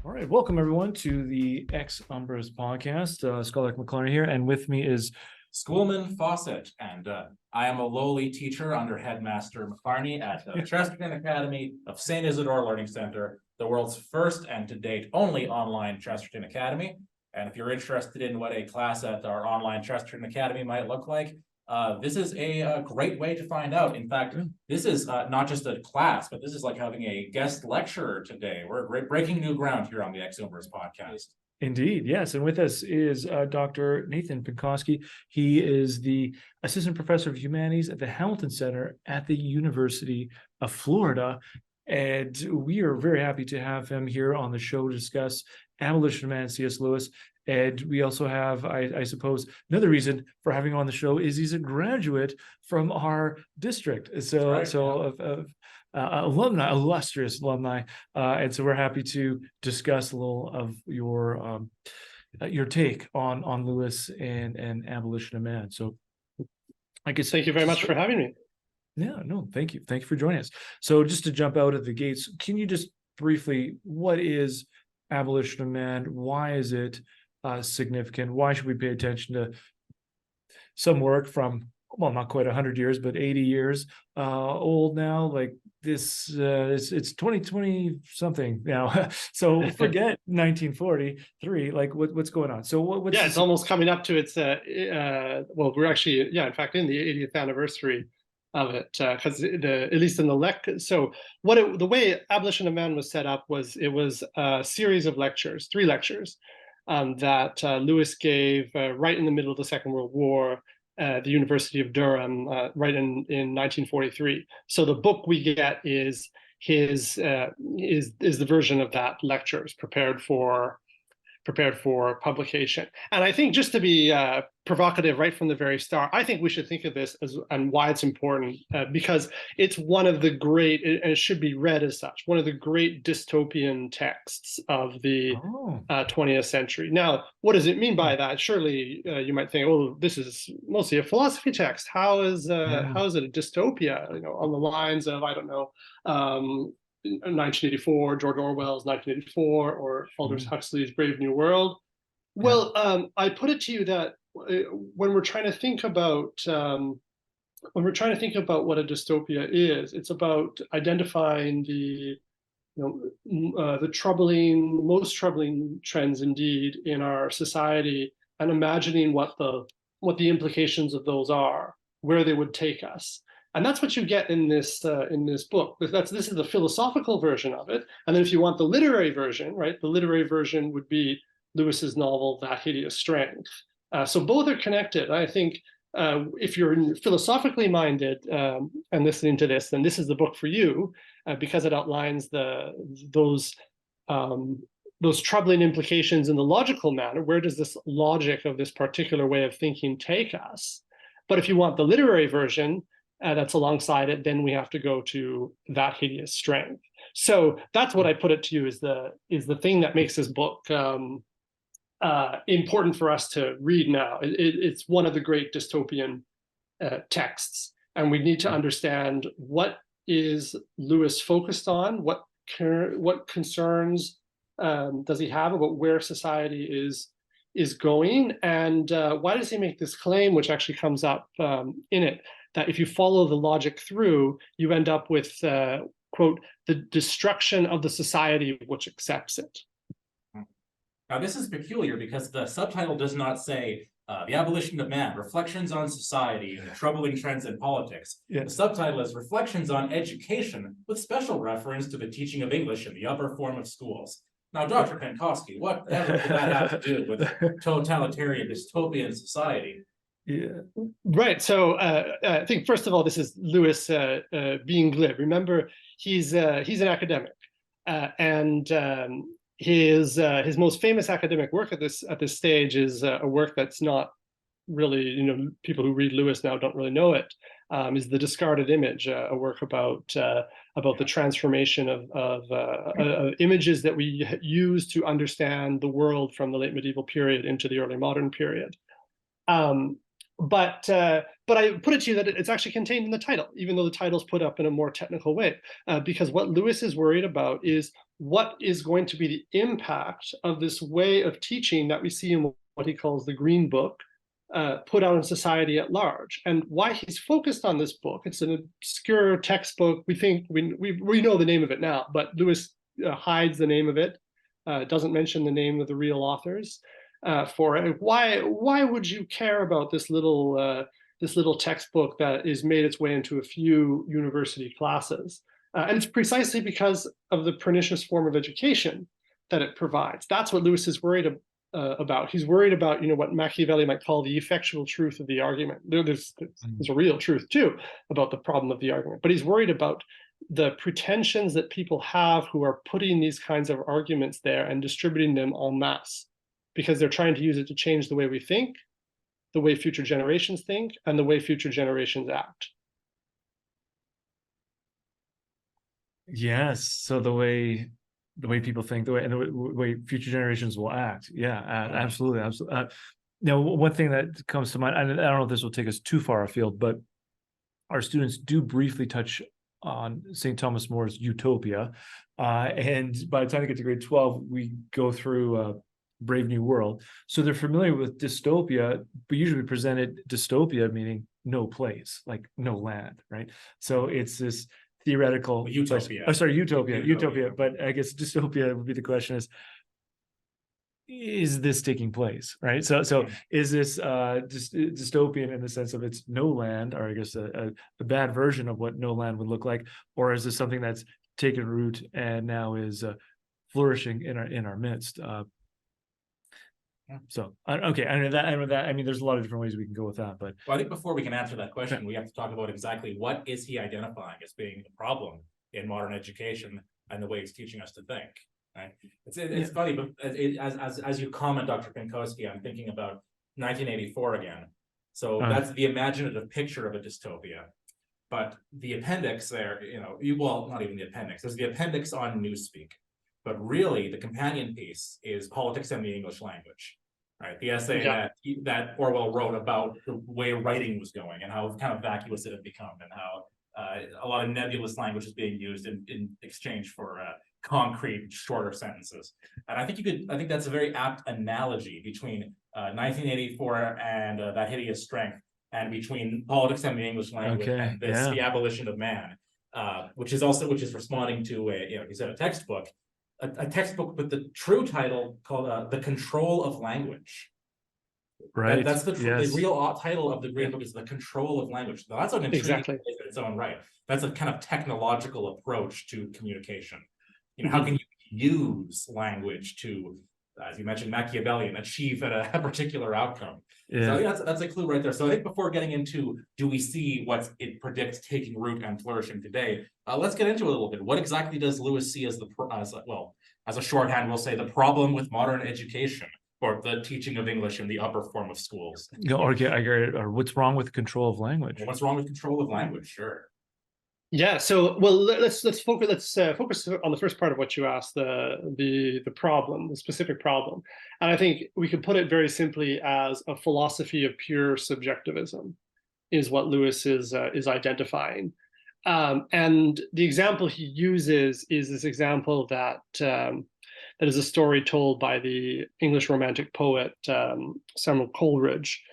All right, welcome everyone to the Ex Umbras podcast. Scholar McLarney here, and with me is Schoolman Fawcett, and I am a lowly teacher under Headmaster McLarney at the Chesterton Academy of St. Isidore Learning Center, the world's first and to date only online Chesterton Academy. And if you're interested in what a class at our online Chesterton Academy might look like, this is a great way to find out. In fact, this is not just a class, but this is like having a guest lecturer today. We're breaking new ground here on the Ex Umbras podcast. Indeed, yes. And with us is Dr. Nathan Pinkoski. He is the Assistant Professor of Humanities at the Hamilton Center at the University of Florida. And we are very happy to have him here on the show to discuss Abolition of Man, C.S. Lewis. And we also have, I suppose, another reason for having him on the show is he's a graduate from our district. So, right, of alumni, illustrious alumni, and so we're happy to discuss a little of your take on Lewis and Abolition of Man. So, I guess thank you very much for having me. Yeah, no, thank you for joining us. So, just to jump out of the gates, can you just briefly, what is Abolition of Man? Why is it significant? Why should we pay attention to some work from, well, not quite 100 years, but 80 years old now? Like this, it's 2020 something now. So forget 1943. Like what's going on? So what's it's almost coming up to its. Well, we're actually, in fact, in the 80th anniversary of it, because at least in the so the way Abolition of Man was set up was it was a series of lectures, 3 lectures that Lewis gave right in the middle of the Second World War at the University of Durham, right in 1943. So the book we get is the version of that lectures prepared for publication. And I think, just to be provocative right from the very start, I think we should think of this as, and why it's important, because it's one of the great, and it should be read as such, one of the great dystopian texts of the 20th century. Now, what does it mean by that? Surely you might think, oh, this is mostly a philosophy text. How is it a dystopia? On the lines of, I don't know, 1984, George Orwell's 1984, or Aldous Huxley's Brave New World. Well, I put it to you that when we're trying to think about what a dystopia is, it's about identifying the most troubling trends indeed in our society, and imagining what the implications of those are, where they would take us. And that's what you get in this book. This is the philosophical version of it. And then if you want the literary version, right, the literary version would be Lewis's novel, That Hideous Strength. So both are connected. I think if you're philosophically minded and listening to this, then this is the book for you, because it outlines those troubling implications in the logical manner. Where does this logic of this particular way of thinking take us? But if you want the literary version, that's alongside it, then we have to go to That Hideous Strength. So that's what I put it to you, is the thing that makes this book important for us to read now. It's one of the great dystopian texts, and we need to understand what is Lewis focused on, what concerns does he have about where society is going, and why does he make this claim, which actually comes up in it, that if you follow the logic through, you end up with, quote, the destruction of the society which accepts it. Now, this is peculiar because the subtitle does not say The Abolition of Man, Reflections on Society and the Troubling Trends in Politics. Yeah. The subtitle is Reflections on Education, with special reference to the teaching of English in the upper form of schools. Now, Dr. Pinkoski, whatever did that have to do with totalitarian dystopian society? Yeah. Right. So I think, first of all, this is Lewis being glib. Remember, he's an academic, and his most famous academic work at this stage is a work that's not really, people who read Lewis now don't really know it. Is The Discarded Image, a work about the transformation of images that we use to understand the world from the late medieval period into the early modern period. but I put it to you that it's actually contained in the title, even though the title's put up in a more technical way, because what Lewis is worried about is what is going to be the impact of this way of teaching that we see in what he calls the Green Book, put out in society at large. And why he's focused on this book, it's an obscure textbook. We think we know the name of it now, but Lewis hides the name of it, doesn't mention the name of the real authors for it. Why would you care about this little textbook that is made its way into a few university classes? And it's precisely because of the pernicious form of education that it provides. That's what Lewis is worried about. He's worried about, what Machiavelli might call the effectual truth of the argument. There's a real truth too about the problem of the argument, but he's worried about the pretensions that people have who are putting these kinds of arguments there and distributing them en masse, because they're trying to use it to change the way we think, the way future generations think, and the way future generations act. Yes. So the way people think, the way future generations will act. Yeah, absolutely. Now, one thing that comes to mind, I don't know if this will take us too far afield, but our students do briefly touch on St. Thomas More's Utopia. And by the time they get to grade 12, we go through Brave New World. So they're familiar with dystopia, but usually presented dystopia meaning no place, like no land, right? So it's this theoretical utopia. Utopia. But I guess dystopia would be the question is this taking place, right? So is this dystopian in the sense of it's no land, or I guess a bad version of what no land would look like, or is this something that's taken root and now is flourishing in our midst? So okay, I know that. I mean, there's a lot of different ways we can go with that, but I think before we can answer that question, we have to talk about exactly what is he identifying as being the problem in modern education and the way he's teaching us to think. Right? It's funny, but as you comment, Dr. Pinkoski, I'm thinking about 1984 again. So that's the imaginative picture of a dystopia. But the appendix there, well, not even the appendix. There's the appendix on Newspeak. But really, the companion piece is Politics and the English Language, right? The essay that Orwell wrote about the way writing was going and how kind of vacuous it had become, and how a lot of nebulous language is being used in exchange for concrete, shorter sentences. And I think that's a very apt analogy between 1984 and That Hideous Strength, and between Politics and the English Language and The Abolition of Man, which is responding to a textbook. A textbook with the true title called The Control of Language. Right. That's the real title of the Green Book is The Control of Language. Now, that's an intriguing in its own right. That's a kind of technological approach to communication. How can you use language to, as you mentioned, Machiavellian, achieve a particular outcome? Yeah. So that's a clue right there. So I think before getting into do we see what it predicts taking root and flourishing today, let's get into it a little bit. What exactly does Lewis see as as a shorthand, we'll say the problem with modern education, or the teaching of English in the upper form of schools? Or what's wrong with control of language? What's wrong with control of language? Sure. Yeah. So, well, let's focus on the first part of what you asked, the problem, the specific problem, and I think we could put it very simply as a philosophy of pure subjectivism, is what Lewis is identifying, and the example he uses is this example that is a story told by the English Romantic poet Samuel Coleridge.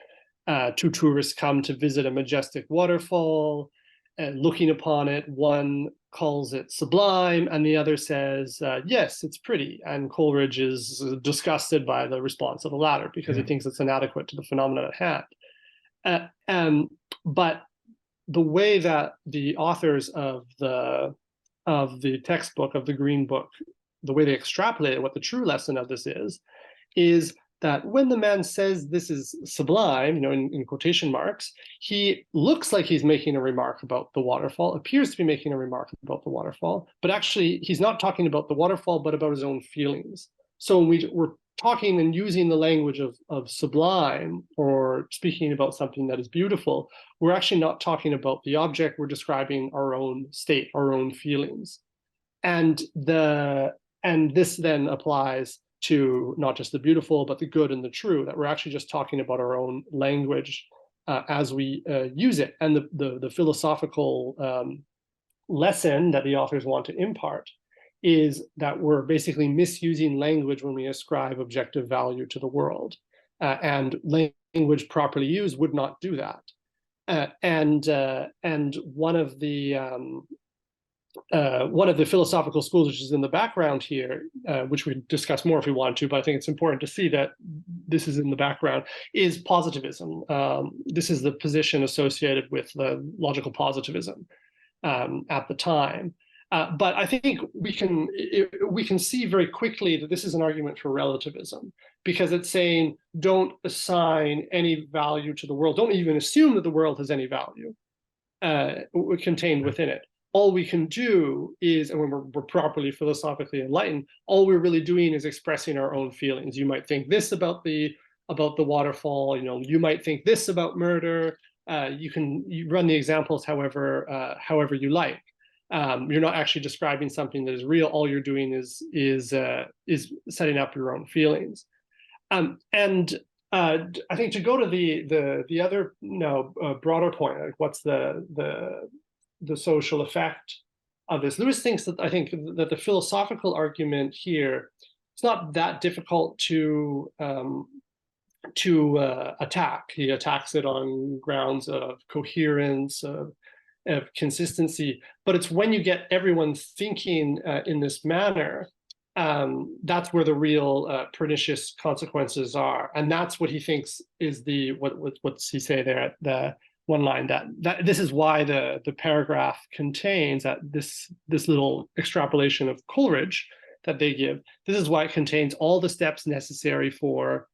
Two tourists come to visit a majestic waterfall. Looking upon it, one calls it sublime, and the other says, yes, it's pretty. And Coleridge is disgusted by the response of the latter because he thinks it's inadequate to the phenomenon at hand. But the way that the authors of the textbook, of the Green Book, the way they extrapolate what the true lesson of this is that when the man says this is sublime, in quotation marks, he looks like he's making a remark about the waterfall, appears to be making a remark about the waterfall, but actually he's not talking about the waterfall, but about his own feelings. So when we're talking and using the language of sublime, or speaking about something that is beautiful, we're actually not talking about the object, we're describing our own state, our own feelings. And this then applies to not just the beautiful, but the good and the true, that we're actually just talking about our own language as we use it. And the philosophical lesson that the authors want to impart is that we're basically misusing language when we ascribe objective value to the world. And language properly used would not do that. And one of the philosophical schools, which is in the background here, which we discuss more if we want to, but I think it's important to see that this is in the background, is positivism. This is the position associated with the logical positivism at the time. But I think we can see very quickly that this is an argument for relativism, because it's saying don't assign any value to the world. Don't even assume that the world has any value contained within it. All we can do is, and when we're properly philosophically enlightened, all we're really doing is expressing our own feelings. You might think this about the waterfall. You might think this about murder. You run the examples however you like. You're not actually describing something that is real. All you're doing is setting up your own feelings. And I think to go to the other broader point, like what's the social effect of this, Lewis thinks that I think that the philosophical argument here, it's not that difficult to attack. He attacks it on grounds of coherence, of consistency, but it's when you get everyone thinking in this manner, that's where the real pernicious consequences are. And that's what he thinks is what's he say there at the one line, that this is why the paragraph contains that this little extrapolation of Coleridge that they give. This is why it contains all the steps necessary for,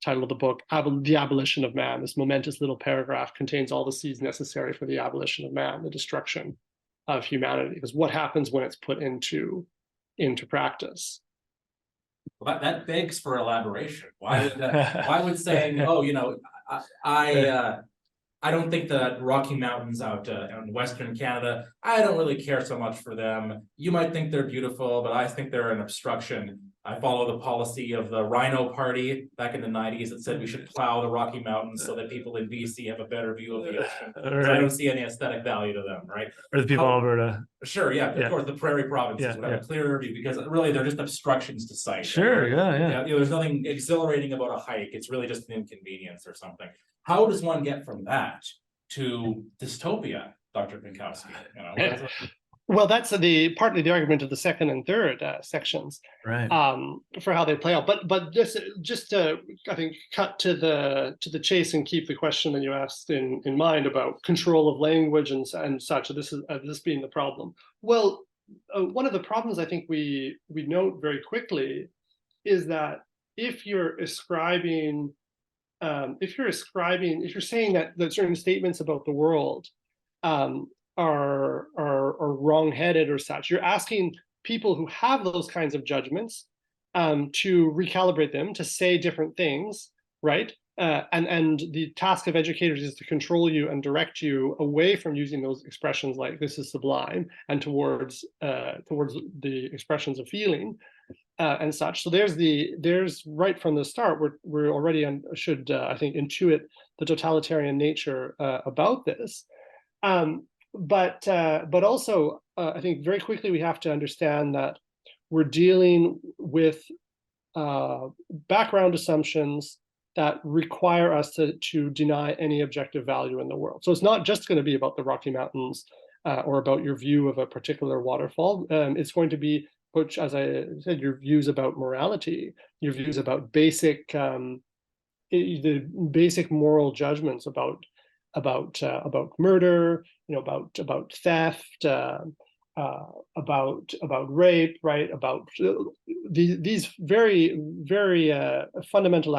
title of the book, The Abolition of Man. This momentous little paragraph contains all the seeds necessary for the abolition of man, the destruction of humanity. Because what happens when it's put into practice? Well, that begs for elaboration. Why would saying, oh, I don't think that Rocky Mountains out in Western Canada, I don't really care so much for them. You might think they're beautiful, but I think they're an obstruction. I follow the policy of the Rhino Party back in the 90s that said we should plow the Rocky Mountains so that people in BC have a better view of the ocean. Right. So I don't see any aesthetic value to them, right? Or the people in Alberta. Sure, yeah, of course, the prairie provinces would have a clearer view, because really they're just obstructions to sight. Sure, right? yeah. There's nothing exhilarating about a hike. It's really just an inconvenience or something. How does one get from that to dystopia, Dr. Pinkoski? Well, that's partly the argument of the second and third sections, right? For how they play out. But just to, I think, cut to the chase and keep the question that you asked in mind about control of language and such. This being the problem. Well, one of the problems I think we note very quickly is that if you're ascribing, if you're saying that certain statements about the world are wrong-headed or such, you're asking people who have those kinds of judgments to recalibrate them, to say different things, right? And the task of educators is to control you and direct you away from using those expressions like "this is sublime" and towards the expressions of feeling and such. So there's right from the start, we're already should I think intuit the totalitarian nature about this. But also, I think very quickly we have to understand that we're dealing with background assumptions that require us to deny any objective value in the world. So it's not just going to be about the Rocky Mountains or about your view of a particular waterfall. It's going to be, which, as I said, your views about morality, your views about the basic moral judgments about murder, about theft, about rape, right? About these very, very fundamental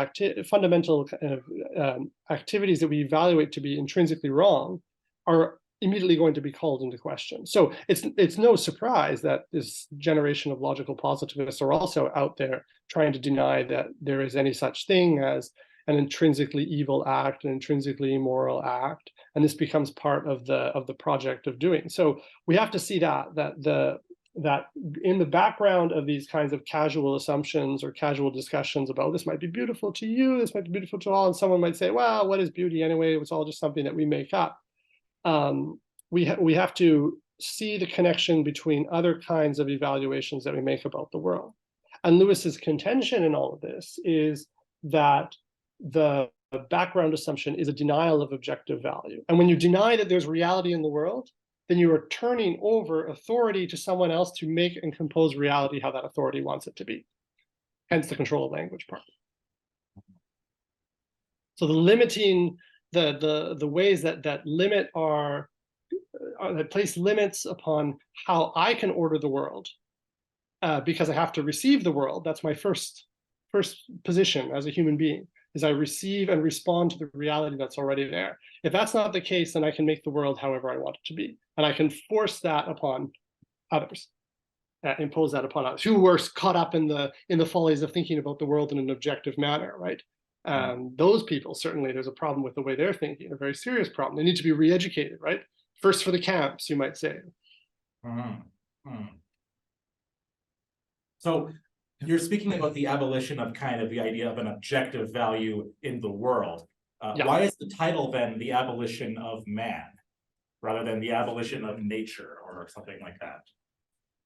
activities that we evaluate to be intrinsically wrong are immediately going to be called into question. So it's no surprise that this generation of logical positivists are also out there trying to deny that there is any such thing as an intrinsically evil act, an intrinsically immoral act, and this becomes part of the project of doing. So we have to see that the that in the background of these kinds of casual assumptions or casual discussions about this might be beautiful to you, this might be beautiful to all, and someone might say, well, what is beauty anyway? It's all just something that we make up. We have to see the connection between other kinds of evaluations that we make about the world. And Lewis's contention in all of this is that the background assumption is a denial of objective value. And when you deny that there's reality in the world, then you are turning over authority to someone else to make and compose reality how that authority wants it to be. Hence the control of language part. So the limiting, the ways that limit our, that place limits upon how I can order the world, because I have to receive the world. That's my first position as a human being, is I receive and respond to the reality that's already there. If that's not the case, then I can make the world however I want it to be. And I can force that upon others, impose that upon others who were caught up in the follies of thinking about the world in an objective manner, right? Those people, certainly there's a problem with the way they're thinking, a very serious problem. They need to be re-educated, right? First for the camps, you might say. So you're speaking about the abolition of kind of the idea of an objective value in the world. Yeah. Why is the title then the abolition of man, rather than the abolition of nature or something like that?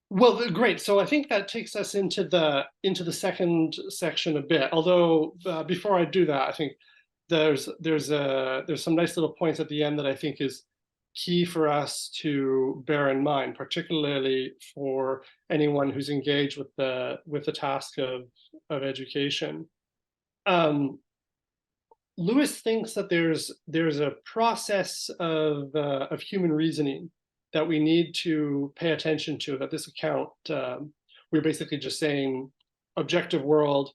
Well, great. So I think that takes us into the second section a bit. Although before I do that, I think there's some nice little points at the end that I think is key for us to bear in mind, particularly for anyone who's engaged with the task of education. Lewis thinks that there's a process of human reasoning that we need to pay attention to. At this account, we're basically just saying objective world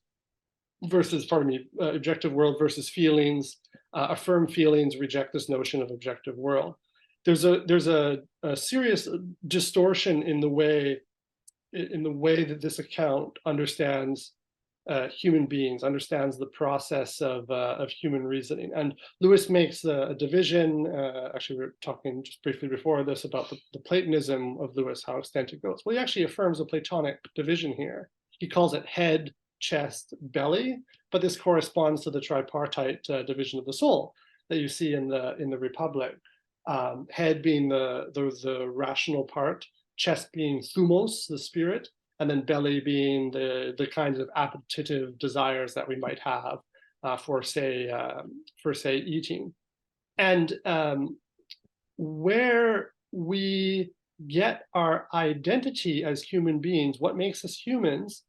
versus, objective world versus feelings. Affirm feelings, reject this notion of objective world. There's a serious distortion in the way that this account understands human beings, understands the process of human reasoning. And Lewis makes a division. Actually, we were talking just briefly before this about the Platonism of Lewis, how extent it goes. Well, he actually affirms a Platonic division here. He calls it head, chest, belly, but this corresponds to the tripartite division of the soul that you see in the Republic. Head being the rational part, chest being thumos, the spirit, and then belly being the kinds of appetitive desires that we might have for say eating. And where we get our identity as human beings, what makes us humans,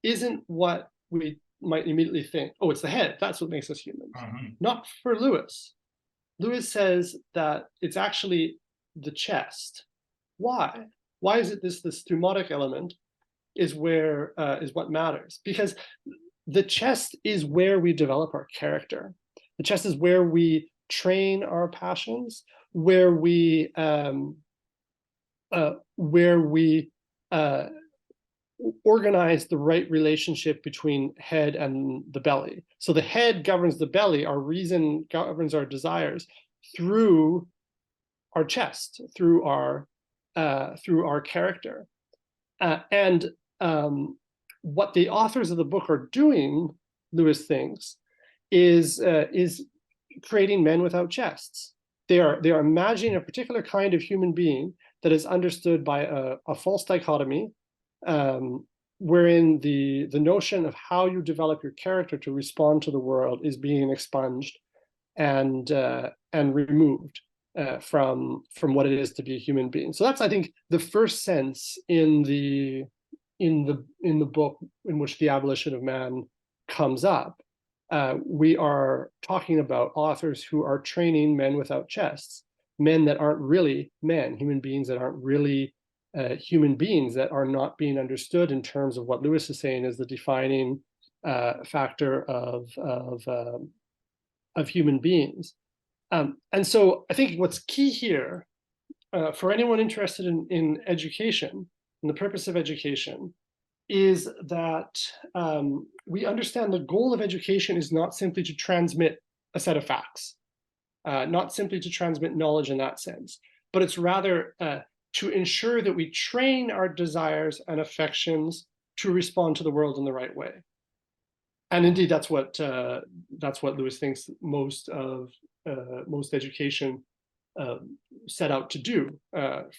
isn't what we might immediately think, oh, it's the head, that's what makes us humans. Not for Lewis. Lewis says that it's actually the chest. Why? Why is it this thumotic element is what matters? Because the chest is where we develop our character. The chest is where we train our passions, where we organize the right relationship between head and the belly. So the head governs the belly, our reason governs our desires through our chest, through our character. And what the authors of the book are doing, Lewis thinks, is creating men without chests. They are imagining a particular kind of human being that is understood by a false dichotomy, wherein the notion of how you develop your character to respond to the world is being expunged and removed from what it is to be a human being. So that's, I think, the first sense in the book in which the abolition of man comes up. We are talking about authors who are training men without chests, men that aren't really men, human beings that aren't really human beings, that are not being understood in terms of what Lewis is saying is the defining factor of human beings. And so I think what's key here for anyone interested in education, and the purpose of education, is that we understand the goal of education is not simply to transmit a set of facts, not simply to transmit knowledge in that sense, but it's rather to ensure that we train our desires and affections to respond to the world in the right way. And indeed, that's what Lewis thinks most education set out to do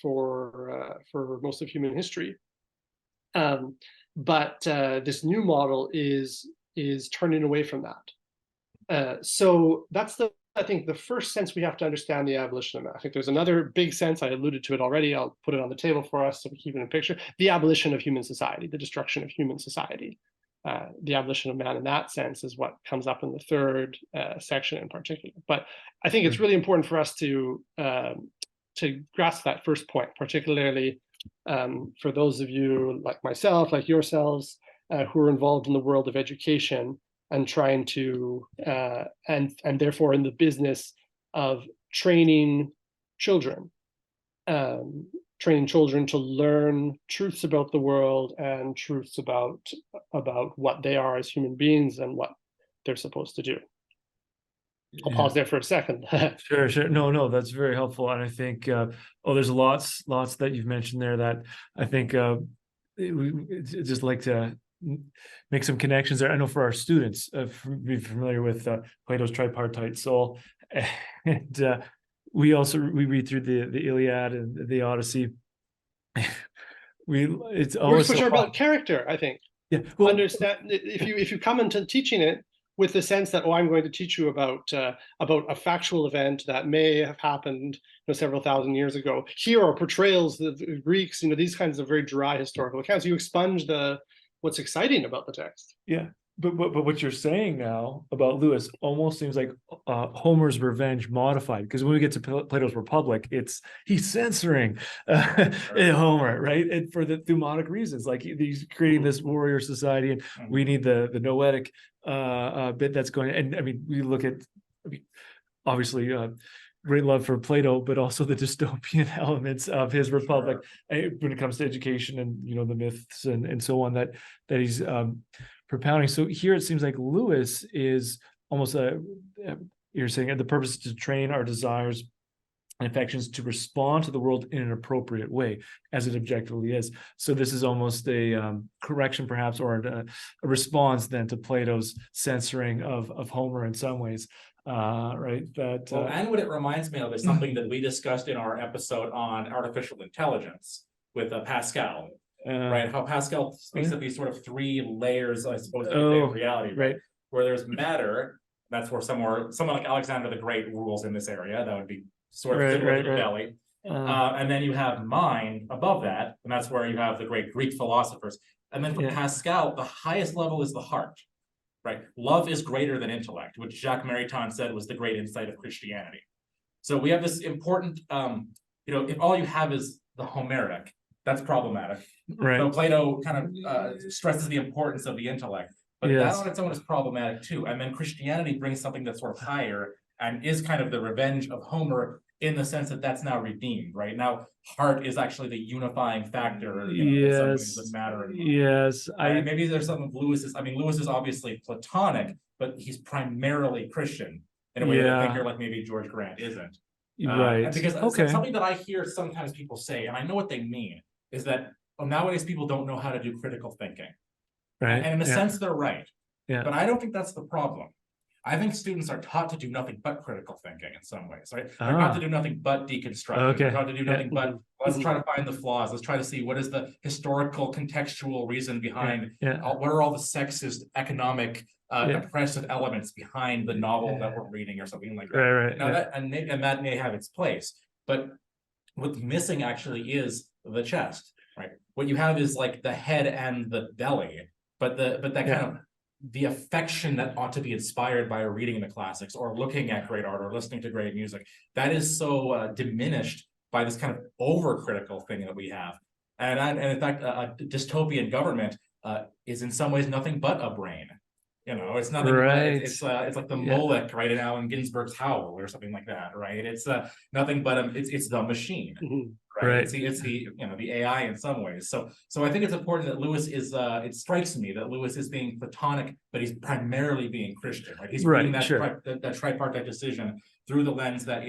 for most of human history. But this new model is turning away from that. So that's I think the first sense we have to understand the abolition of man. I think there's another big sense, I alluded to it already, I'll put it on the table for us so we keep it in picture, the abolition of human society, the destruction of human society. The abolition of man in that sense is what comes up in the third section in particular. But I think it's really important for us to grasp that first point, particularly for those of you like myself, like yourselves, who are involved in the world of education and trying to, and therefore in the business of training children, to learn truths about the world and truths about what they are as human beings and what they're supposed to do. I'll pause there for a second. Sure. No, that's very helpful. And I think, there's lots that you've mentioned there that I think just like to make some connections there. I know for our students, be familiar with Plato's tripartite soul, and we read through the Iliad and the Odyssey. It's always which are about character, I think. Yeah. Well, understand if you come into teaching it with the sense that, I'm going to teach you about a factual event that may have happened several thousand years ago. Here are portrayals of the Greeks, these kinds of very dry historical accounts. You expunge what's exciting about the text. Yeah. But what you're saying now about Lewis almost seems like Homer's Revenge modified, because when we get to Plato's Republic, he's censoring Homer, right? And for the thematic reasons, like he's creating this warrior society, and we need the noetic bit that's going. And I mean, we look at, obviously, great love for Plato, but also the dystopian elements of his Republic when it comes to education and the myths and so on that he's propounding. So here it seems like Lewis is almost you're saying the purpose is to train our desires and affections to respond to the world in an appropriate way, as it objectively is. So this is almost a correction, perhaps, or a response then to Plato's censoring of Homer in some ways. Right. That and what it reminds me of is something that we discussed in our episode on artificial intelligence with Pascal. Right, how Pascal speaks of these sort of three layers, I suppose, of reality, right? Where there's matter, that's where someone like Alexander the Great rules in this area. That would be sort of similar to the belly. And then you have mind above that, and that's where you have the great Greek philosophers. And then for Pascal, the highest level is the heart, right? Love is greater than intellect, which Jacques Maritain said was the great insight of Christianity. So we have this important, if all you have is the Homeric, that's problematic. Right. So Plato kind of stresses the importance of the intellect, but that on its own is problematic too. And then Christianity brings something that's sort of higher and is kind of the revenge of Homer in the sense that that's now redeemed, right? Now, heart is actually the unifying factor in some ways of matter. And maybe there's some of Lewis's. I mean, Lewis is obviously Platonic, but he's primarily Christian in a way that a thinker like maybe George Grant isn't. Right. Because something that I hear sometimes people say, and I know what they mean, is that nowadays people don't know how to do critical thinking. Right. And in a sense, they're right. Yeah. But I don't think that's the problem. I think students are taught to do nothing but critical thinking in some ways, right? They're taught to do nothing but deconstruction. They're taught to do nothing but let's try to find the flaws. Let's try to see what is the historical contextual reason behind what are all the sexist, economic, oppressive elements behind the novel that we're reading or something like that. Right. Now that may have its place, but what's missing actually is the chest, right? What you have is like the head and the belly, but that kind of the affection that ought to be inspired by a reading in the classics or looking at great art or listening to great music, that is so diminished by this kind of overcritical thing that we have. And in fact, a dystopian government is in some ways nothing but a brain. It's nothing. Right. It's like the Moloch, right, in Allen Ginsberg's Howl or something like that, right? It's nothing but it's the machine, right? It's the the AI in some ways. So I think it's important that Lewis is. It strikes me that Lewis is being Platonic, but he's primarily being Christian, right? He's reading that tripartite decision through the lens that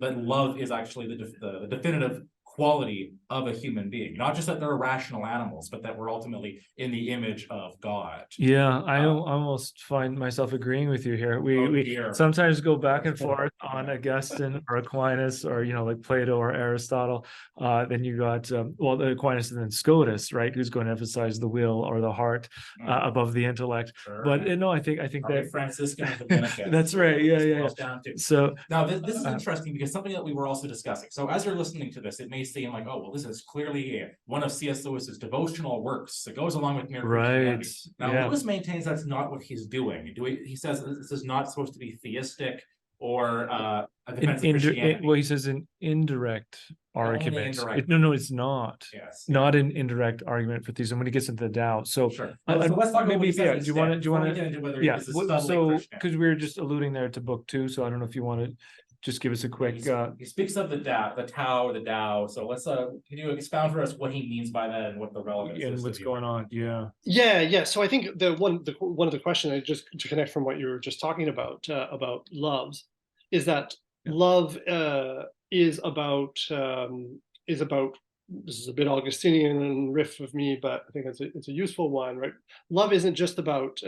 love is actually the definitive quality of a human being, not just that they're rational animals, but that we're ultimately in the image of God. Yeah, I almost find myself agreeing with you here. Oh, We dear. sometimes go back and forth on Augustine or Aquinas, or like Plato or Aristotle. Then you got well, Aquinas and then Scotus, right? Who's going to emphasize the will or the heart above the intellect? Sure. But no, I think that Franciscan and Dominican. that's right. Yeah. So now this is interesting because something that we were also discussing. So as you're listening to this, it may seem like, oh well, this is clearly one of C.S. Lewis's devotional works. It goes along with mere Christianity. Now Lewis maintains that's not what he's doing. He says this is not supposed to be theistic or a defense of Christianity. Well, he says an indirect argument. No, it's not. Yes, not an indirect argument for theism when he gets into the Tao. So, sure. So let's talk about what he says. Do you want to? Yeah. So, because we were just alluding there to book 2, so I don't know if you want to just give us a quick. He speaks of the Tao, the Tao. So let's can you expound for us what he means by that and what the relevance is and what's going on? Yeah. So I think one of the questions, just to connect from what you were just talking about loves, is that love is about this is a bit Augustinian and riff of me, but I think it's a useful one, right? Love isn't just about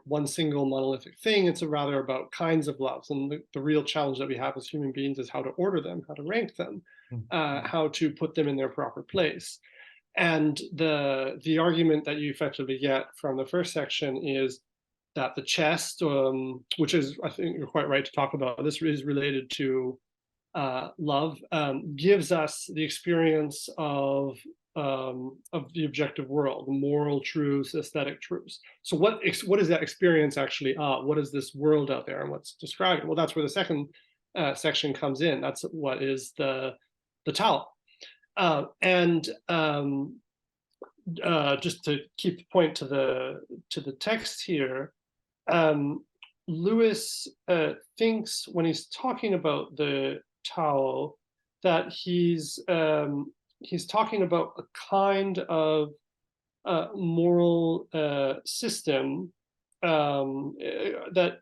one single monolithic thing. It's rather about kinds of loves, and the real challenge that we have as human beings is how to order them, how to rank them, how to put them in their proper place. And the argument that you effectively get from the first section is that the chest, which is, I think you're quite right to talk about, this is related to love, gives us the experience of the objective world, moral truths, aesthetic truths. So what is that experience actually of? What is this world out there, and what's describing? Well, that's where the second section comes in. That's what is the Tao. Just to keep the point to the text here, Lewis thinks when he's talking about the Tao that he's talking about a kind of moral system that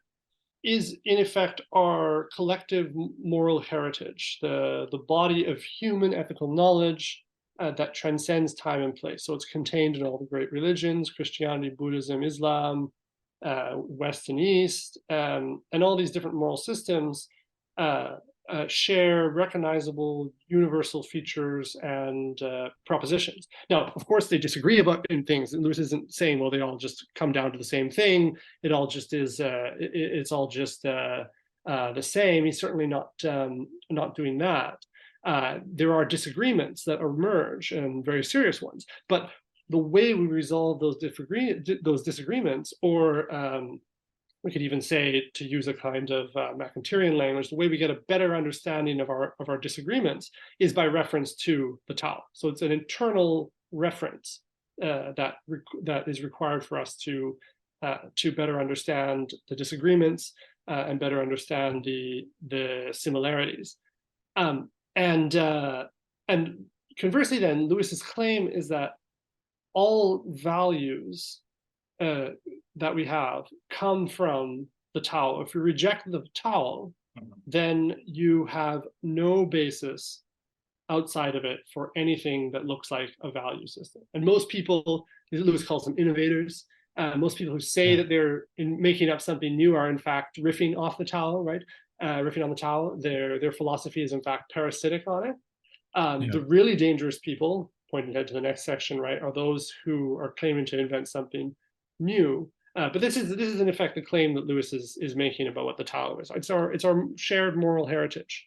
is in effect our collective moral heritage, the body of human ethical knowledge that transcends time and place. So it's contained in all the great religions: Christianity, Buddhism, Islam, West and East, and all these different moral systems share recognizable universal features and propositions. Now, of course, they disagree about things. And Lewis isn't saying, well, they all just come down to the same thing. It all just is. It's all just the same. He's certainly not doing that. There are disagreements that emerge, and very serious ones. But the way we resolve those disagreements, or we could even say, to use a kind of Mercanterian language, the way we get a better understanding of our disagreements is by reference to the Tao. So it's an internal reference that is required for us to better understand the disagreements and better understand the similarities. And conversely, then, Lewis's claim is that all values that we have come from the Tao. If you reject the Tao, then you have no basis outside of it for anything that looks like a value system. And most people, Lewis calls them innovators, most people who say that they're making up something new are in fact riffing off the Tao, right? Riffing on the Tao. Their philosophy is in fact parasitic on it. The really dangerous people, pointing ahead to the next section, right, are those who are claiming to invent something new. But this is in effect the claim that Lewis is making about what the Tao is. It's our shared moral heritage.